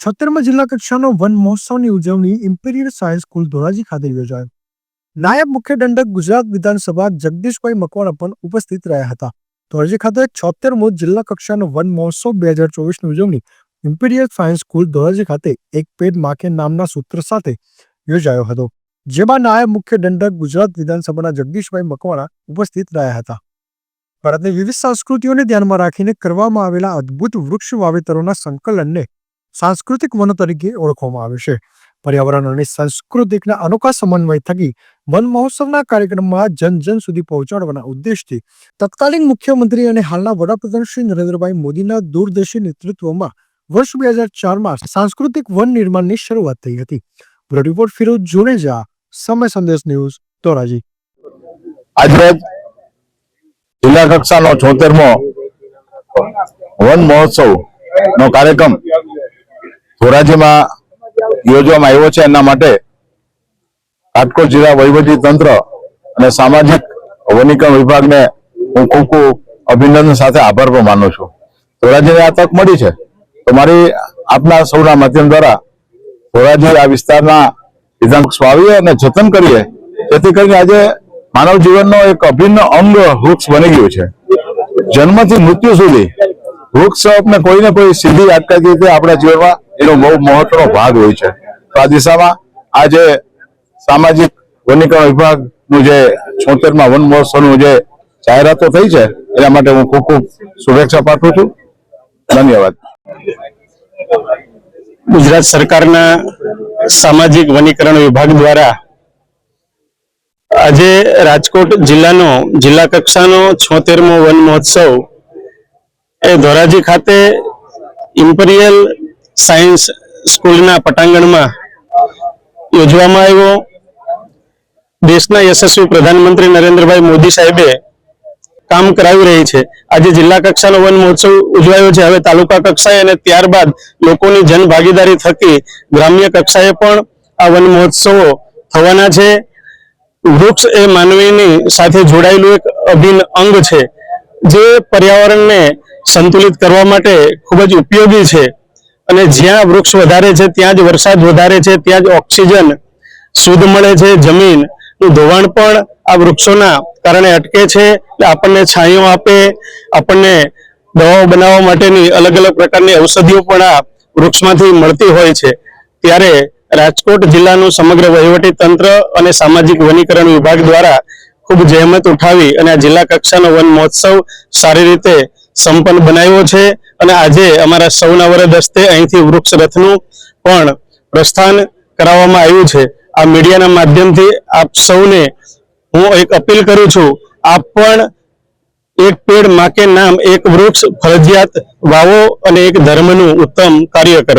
76માં જિલ્લા કક્ષાનો વન મહોત્સવની ઉજવણી ઇમ્પિરિયલ સાયન્સ સ્કૂલ ધોરાજી ખાતે યોજાઈ। નાયબ મુખ્ય દંડક ગુજરાત વિધાનસભા જગદીશભાઈ મકવાણા પણ ઉપસ્થિત રહ્યા હતા। ધોરાજી ખાતે 76મો જિલ્લા કક્ષાનો વન મહોત્સવ 2024ની ઉજવણી ઇમ્પિરિયલ સાયન્સ સ્કૂલ ધોરાજી ખાતે એક પેડ માં કે નામના સૂત્ર સાથે યોજાયો હતો, જેમાં નાયબ મુખ્ય દંડક ગુજરાત વિધાનસભાના જગદીશભાઈ મકવાણા ઉપસ્થિત રહ્યા હતા। ભારતની વિવિધ સંસ્કૃતિઓને ધ્યાનમાં રાખીને કરવામાં આવેલા અદ્ભુત વૃક્ષ વાવેતરોના સંકલનને सांस्कृतिक वनो तरीके ओळखवामां आवे छे। पर्यावरण अने सांस्कृतिकना अनोखा समन्वय थकी वन महोत्सवना कार्यक्रममां जन जन सुधी पहोंचाडवाना उद्देश्यथी तत्कालीन मुख्यमंत्री अने हालना वडाप्रधान श्री नरेन्द्रभाई मोदीना दूरदर्शी नेतृत्वमां वर्ष 2004 में सांस्कृतिक वन निर्माणनी शरूआत थई हती। ब्यूरो रिपोर्ट फिरोज जुनेजा, समय संदेश न्यूज, धोराजी। आज जिला कक्षानो 76मो वन महोत्सव नो कार्यक्रम धोराजी में योजवामां आव्यो छे। एना माटे રાજકોટ जिला वहीवटी तंत्र અને सामाजिक वनीकरण विभाग ने हूँ खूब अभिनंदन साथे आभार पण मानु छुं। धोराजी ने आ तक मळी छे तो मारी आपना सौना माध्यम द्वारा धोराजी आ विस्तारना विधान वावीए अने जतन करीए, जेथी करीने आजे मानव जीवननो एक अभिन्न अंग वृक्ष बनी गयुं छे। जन्मथी मृत्यु सुधी वृक्ष अपने कोई ने कोई सीधी आटकाई रीते आपણા જીવનમાં એનો બહુ મહત્વનો ભાગ હોય છે। તો આ દિશામાં આજે સામાજિક વનીકરણ વિભાગનું જે 76મા વન મહોત્સવનું જે જાહેરાતો થઈ છે એના માટે હું ખૂબ ખૂબ શુભેચ્છા પાઠવું છું। ધન્યવાદ। ગુજરાત સરકારના સામાજિક વનીકરણ વિભાગ દ્વારા આજે રાજકોટ જિલ્લાનો જિલ્લા કક્ષાનો 76મો વન મહોત્સવ એ ધોરાજી ખાતે ઇમ્પિરિયલ સાયન્સ સ્કૂલના પટાંગણમાં યોજવામાં આવ્યો। દેશના યશસ્વી પ્રધાનમંત્રી નરેન્દ્રભાઈ મોદી સાહેબે કામ કરાવી રહી છે। આજે જિલ્લા કક્ષાનો વન મહોત્સવ ઉજવાયો છે। હવે તાલુકા કક્ષાએ અને ત્યારબાદ લોકોની જનભાગીદારી થકી ગ્રામ્ય કક્ષાએ પણ આ વન મહોત્સવો થવાના છે। વૃક્ષ એ માનવીની સાથે જોડાયેલું એક અભિન્ન અંગ છે, જે પર્યાવરણને સંતુલિત કરવા માટે ખૂબ જ ઉપયોગી છે। અને જ્યાં વૃક્ષ વધારે છે ત્યાં જ વરસાદ વધારે છે, ત્યાં જ ઓક્સિજન શુદ્ધ મળે છે। જમીનનું ધોવાણ પણ આ વૃક્ષોના કારણે અટકે છે। આપણને છાંયો આપે, આપણને દવાઓ બનાવવા માટેની અલગ અલગ પ્રકારની ઔષધિઓ પણ આ વૃક્ષમાંથી મળતી હોય છે। ત્યારે રાજકોટ જિલ્લાનું સમગ્ર વહીવટી તંત્ર અને સામાજિક વનીકરણ વિભાગ દ્વારા ખૂબ જહેમત ઉઠાવી અને આ જિલ્લા કક્ષાનો વન મહોત્સવ સારી રીતે સંપન્ન બનાવ્યો છે। અને આજે અમારા સૌના વરદ હસ્તે અહીંથી વૃક્ષ રથનું પણ પ્રસ્થાન કરાવવામાં આવ્યું છે। આ મીડિયાના માધ્યમથી આપ સૌને હું એક અપીલ કરું છું, આપ પણ એક પેડ માં કે નામ એક વૃક્ષ ફરજિયાત વાવો અને એક ધર્મનું ઉત્તમ કાર્ય કરો।